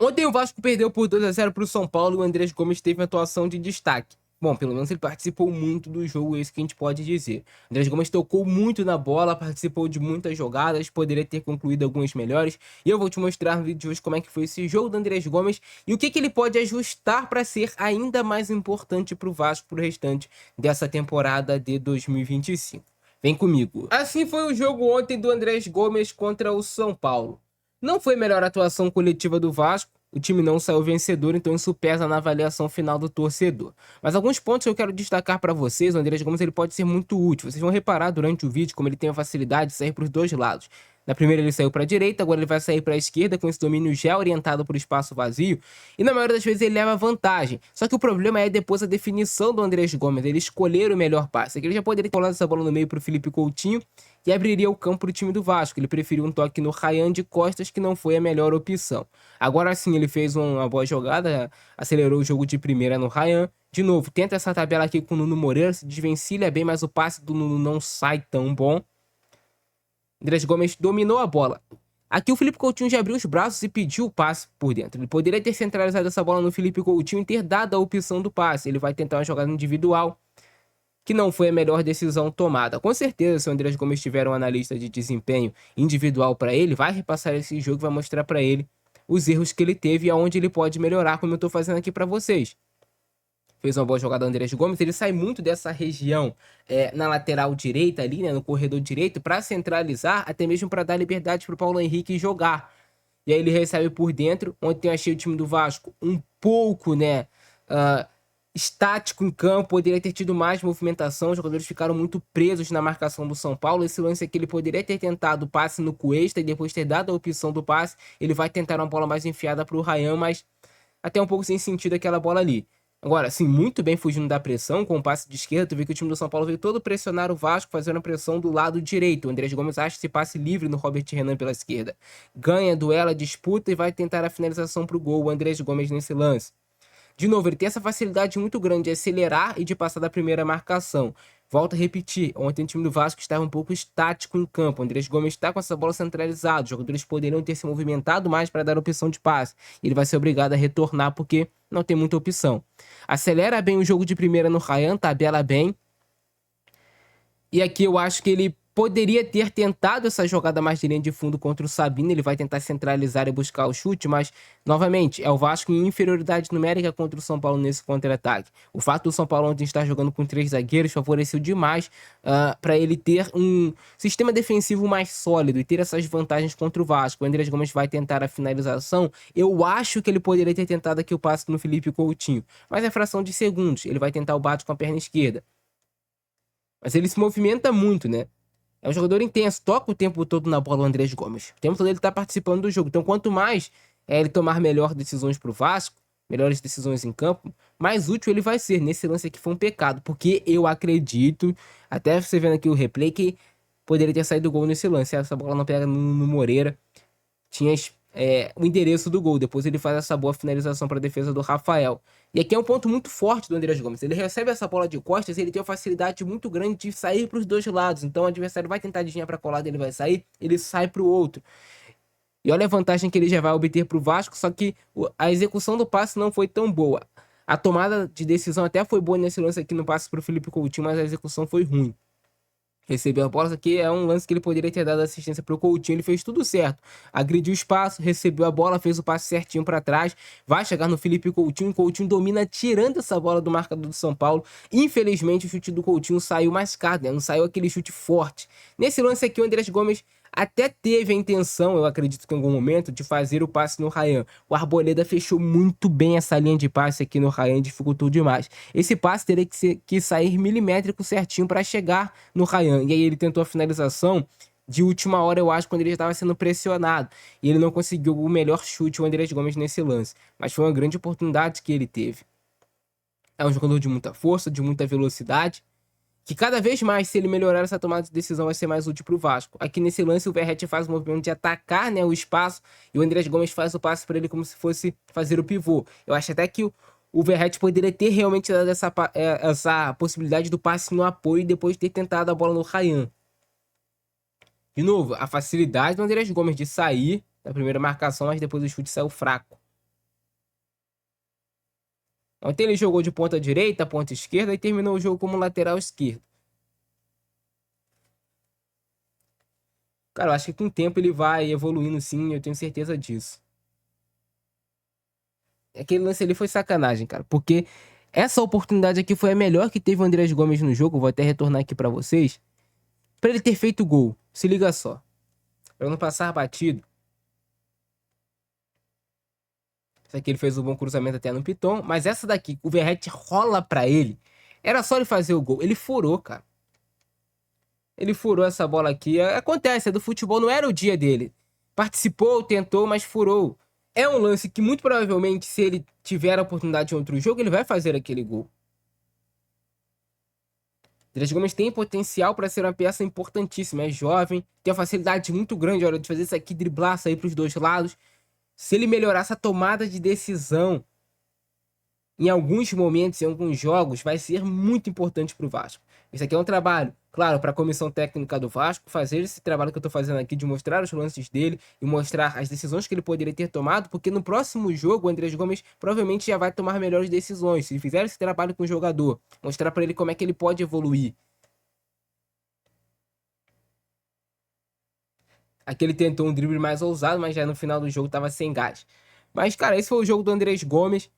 Ontem o Vasco perdeu por 2-0 para o São Paulo e o Andrés Gomes teve uma atuação de destaque. Bom, pelo menos ele participou muito do jogo, é isso que a gente pode dizer. O Andrés Gomes tocou muito na bola, participou de muitas jogadas, poderia ter concluído algumas melhores. E eu vou te mostrar no vídeo de hoje como é que foi esse jogo do Andrés Gomes e o que ele pode ajustar para ser ainda mais importante para o Vasco para o restante dessa temporada de 2025. Vem comigo. Assim foi o jogo ontem do Andrés Gomes contra o São Paulo. Não foi a melhor atuação coletiva do Vasco, o time não saiu vencedor, então isso pesa na avaliação final do torcedor. Mas alguns pontos que eu quero destacar para vocês, o Andrés Gomes ele pode ser muito útil. Vocês vão reparar durante o vídeo como ele tem a facilidade de sair para os dois lados. Na primeira ele saiu para a direita, agora ele vai sair para a esquerda com esse domínio já orientado para o espaço vazio. E na maioria das vezes ele leva vantagem. Só que o problema é depois a definição do Andrés Gomes, ele escolher o melhor passe. Ele já poderia ter colado essa bola no meio para o Felipe Coutinho e abriria o campo para o time do Vasco. Ele preferiu um toque no Ryan de costas, que não foi a melhor opção. Agora sim ele fez uma boa jogada, acelerou o jogo de primeira no Ryan. De novo, tenta essa tabela aqui com o Nuno Moreira, se desvencilha bem, mas o passe do Nuno não sai tão bom. Andrés Gomes dominou a bola. Aqui o Felipe Coutinho já abriu os braços e pediu o passe por dentro. Ele poderia ter centralizado essa bola no Felipe Coutinho e ter dado a opção do passe. Ele vai tentar uma jogada individual, que não foi a melhor decisão tomada. Com certeza, se o Andrés Gomes tiver um analista de desempenho individual para ele, vai repassar esse jogo e vai mostrar para ele os erros que ele teve e aonde ele pode melhorar, como eu estou fazendo aqui para vocês. Fez uma boa jogada o Andrés Gomes, ele sai muito dessa região na lateral direita ali, né, no corredor direito, para centralizar, até mesmo para dar liberdade para o Paulo Henrique jogar. E aí ele recebe por dentro. Ontem eu achei o time do Vasco um pouco, né, estático em campo, poderia ter tido mais movimentação, os jogadores ficaram muito presos na marcação do São Paulo. Esse lance aqui ele poderia ter tentado o passe no Cuesta e depois ter dado a opção do passe. Ele vai tentar uma bola mais enfiada para o Ryan, mas até um pouco sem sentido aquela bola ali. Agora, sim, muito bem fugindo da pressão, com o passe de esquerda, tu vê que o time do São Paulo veio todo pressionar o Vasco, fazendo pressão do lado direito. O Andrés Gomes acha esse passe livre no Robert Renan pela esquerda. Ganha, duela, disputa e vai tentar a finalização para o gol, o Andrés Gomes nesse lance. De novo, ele tem essa facilidade muito grande de acelerar e de passar da primeira marcação. Volto a repetir, ontem o time do Vasco estava um pouco estático em campo. O Andrés Gomes está com essa bola centralizada. Os jogadores poderiam ter se movimentado mais para dar opção de passe. Ele vai ser obrigado a retornar porque não tem muita opção. Acelera bem o jogo de primeira no Ryan, tabela bem. E aqui eu acho que ele poderia ter tentado essa jogada mais de linha de fundo contra o Sabino. Ele vai tentar centralizar e buscar o chute, mas, novamente, é o Vasco em inferioridade numérica contra o São Paulo nesse contra-ataque. O fato do São Paulo ontem estar jogando com 3 zagueiros favoreceu demais para ele ter um sistema defensivo mais sólido e ter essas vantagens contra o Vasco. O Andrés Gomes vai tentar a finalização. Eu acho que ele poderia ter tentado aqui o passe no Felipe Coutinho, mas é fração de segundos. Ele vai tentar o bate com a perna esquerda. Mas ele se movimenta muito, né? É um jogador intenso, toca o tempo todo na bola o Andrés Gomes. O tempo todo ele tá participando do jogo. Então, quanto mais ele tomar melhores decisões pro Vasco, melhores decisões em campo, mais útil ele vai ser. Nesse lance aqui foi um pecado, porque eu acredito, até você vendo aqui o replay, que poderia ter saído o gol nesse lance. Essa bola não pega no Moreira. Tinha o endereço do gol. Depois ele faz essa boa finalização para a defesa do Rafael. E aqui é um ponto muito forte do Andrés Gomes. Ele recebe essa bola de costas e ele tem uma facilidade muito grande de sair para os dois lados. Então o adversário vai tentar desviar para a colada, ele vai sair, ele sai para o outro. E olha a vantagem que ele já vai obter para o Vasco, só que a execução do passe não foi tão boa. A tomada de decisão até foi boa nesse lance aqui no passe para o Felipe Coutinho, mas a execução foi ruim. Recebeu a bola, aqui é um lance que ele poderia ter dado assistência para o Coutinho, ele fez tudo certo. Agrediu o espaço, recebeu a bola, fez o passe certinho para trás, vai chegar no Felipe Coutinho, o Coutinho domina tirando essa bola do marcador do São Paulo. Infelizmente o chute do Coutinho saiu mascado, né? Não saiu aquele chute forte. Nesse lance aqui o Andrés Gomes até teve a intenção, eu acredito que em algum momento, de fazer o passe no Ryan. O fechou muito bem essa linha de passe aqui no Ryan, dificultou demais. Esse passe teria que sair milimétrico certinho para chegar no Ryan. E aí ele tentou a finalização de última hora, eu acho, quando ele já estava sendo pressionado. E ele não conseguiu o melhor chute, o Andrés Gomes, nesse lance. Mas foi uma grande oportunidade que ele teve. É um jogador de muita força, de muita velocidade, que cada vez mais, se ele melhorar essa tomada de decisão, vai ser mais útil para o Vasco. Aqui nesse lance, o Verratti faz o movimento de atacar, né, o espaço, e o Andrés Gomes faz o passe para ele como se fosse fazer o pivô. Eu acho até que o Verratti poderia ter realmente dado essa possibilidade do passe no apoio e depois ter tentado a bola no Ryan. De novo, a facilidade do Andrés Gomes de sair da primeira marcação, mas depois o chute saiu fraco. Ontem ele jogou de ponta direita, ponta esquerda e terminou o jogo como lateral esquerdo. Cara, eu acho que com o tempo ele vai evoluindo sim, eu tenho certeza disso. Aquele lance ali foi sacanagem, cara, porque essa oportunidade aqui foi a melhor que teve o Andrés Gomes no jogo. Vou até retornar aqui pra vocês. Pra ele ter feito o gol. Se liga só. Pra não passar batido. Essa aqui ele fez um bom cruzamento até no Piton. Mas essa daqui, o Verratti rola pra ele. Era só ele fazer o gol. Ele furou, cara. Ele furou essa bola aqui. Acontece, é do futebol, não era o dia dele. Participou, tentou, mas furou. É um lance que muito provavelmente, se ele tiver a oportunidade em outro jogo, ele vai fazer aquele gol. Andrés Gomes tem potencial para ser uma peça importantíssima. É jovem, tem uma facilidade muito grande na hora de fazer isso aqui, driblar, sair para os dois lados. Se ele melhorar essa tomada de decisão em alguns momentos, em alguns jogos, vai ser muito importante para o Vasco. Isso aqui é um trabalho, claro, para a comissão técnica do Vasco fazer esse trabalho que eu estou fazendo aqui de mostrar os lances dele e mostrar as decisões que ele poderia ter tomado, porque no próximo jogo o Andrés Gomes provavelmente já vai tomar melhores decisões. Se fizer esse trabalho com o jogador, mostrar para ele como é que ele pode evoluir. Aqui ele tentou um drible mais ousado, mas já no final do jogo estava sem gás. Mas, cara, esse foi o jogo do Andrés Gomes.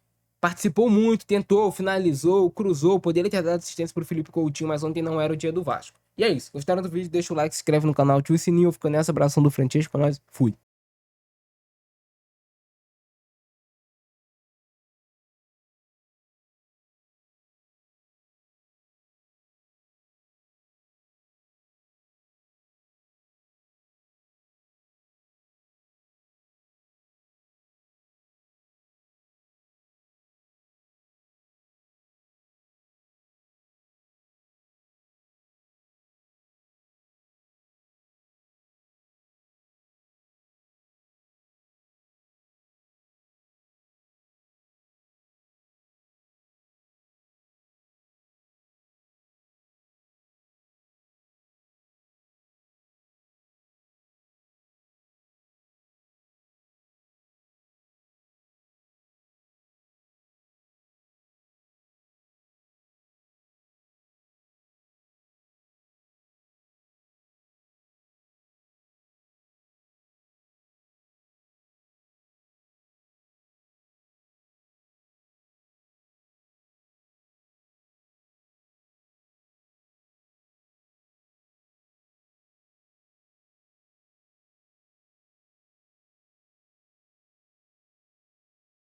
Participou muito, tentou, finalizou, cruzou. Poderia ter dado assistência pro Felipe Coutinho, mas ontem não era o dia do Vasco. E é isso. Gostaram do vídeo? Deixa o like, se inscreve no canal, ativa o sininho. Fico nessa, abração do Francesco. Pra nós, fui.